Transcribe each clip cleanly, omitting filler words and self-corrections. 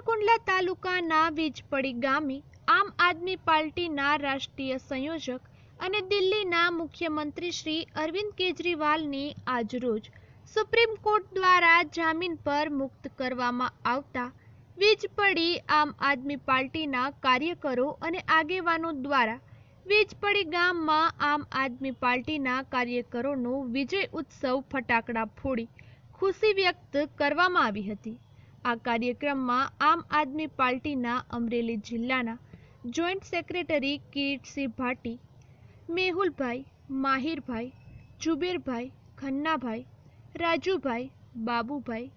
સાવરકુંડલા તાલુકાના વીજપડી ગામે આમ આદમી પાર્ટીના રાષ્ટ્રીય સંયોજક અને દિલ્હીના મુખ્યમંત્રી શ્રી અરવિંદ કેજરીવાલને આજરોજ સુપ્રીમ કોર્ટ દ્વારા જામીન પર મુક્ત કરવામાં આવતા વીજપડી આમ આદમી પાર્ટીના કાર્યકરો અને આગેવાનો દ્વારા વીજપડી ગામમાં આમ આદમી પાર્ટીના કાર્યકરોનો વિજય ઉત્સવ ફટાકડા ફોડી ખુશી વ્યક્ત કરવામાં આવી હતી। આ કાર્યક્રમમાં આમ આદમી પાર્ટીના અમરેલી જિલ્લાના જોઈન્ટ સેક્રેટરી કિરીટસિંહ ભાટી, મેહુલભાઈ, માહિરભાઈ, જુબેરભાઈ, ખન્નાભાઈ, રાજુભાઈ, બાબુભાઈ,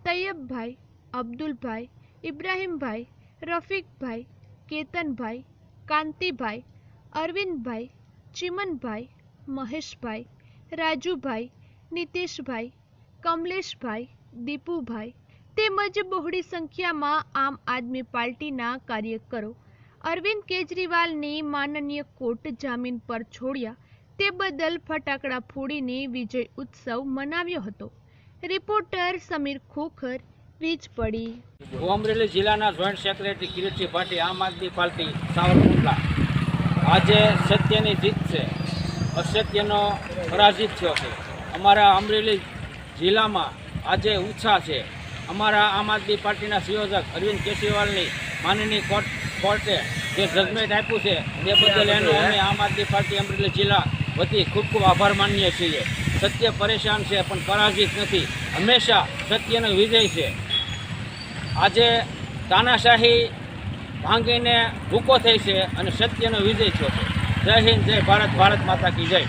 તૈયબભાઈ, અબ્દુલભાઈ, ઇબ્રાહીમભાઈ, રફીકભાઈ, કેતનભાઈ, કાંતિભાઈ, અરવિંદભાઈ, ચિમનભાઈ, મહેશભાઈ, રાજુભાઈ, નીતેશભાઈ, કમલેશભાઈ, દીપુભાઈ તેમજ બહોળી સંખ્યામાં આમ આદમી પાર્ટીના કાર્યકરો અરવિંદ કેજરીવાલની માનનીય કોર્ટ જામીન પર છોડ્યા તે બદલ ફટાકડા ફોડીને વિજય ઉત્સવ મનાવ્યો હતો। રિપોર્ટર સમીર ખોખર, વીજપડી। હું અમરેલી જિલ્લાના જોઈન્ટ સેક્રેટરી કિરીટસિંહ ભાટી, આમ આદમી પાર્ટી સાવરકુંડલા। આજે સત્યની જીત છે, અસત્યનો પરાજિત થયો છે। અમારા અમરેલી જિલ્લામાં આજે ઉત્સાહ છે। અમારા આમ આદમી પાર્ટીના સંયોજક અરવિંદ કેજરીવાલની માનનીય કોર્ટે જે જજમેન્ટ આપ્યું છે તે બદલ એનો અમે આમ આદમી પાર્ટી અમરેલી જિલ્લા વતી ખૂબ ખૂબ આભાર માનીએ છીએ। સત્ય પરેશાન છે પણ પરાજિત નથી, હંમેશા સત્યનો વિજય છે। આજે તાનાશાહી ભાંગીને ભૂકો થઈ છે અને સત્યનો વિજય થયો છે। જય હિન્દ, જય ભારત, ભારત માતા કી જય।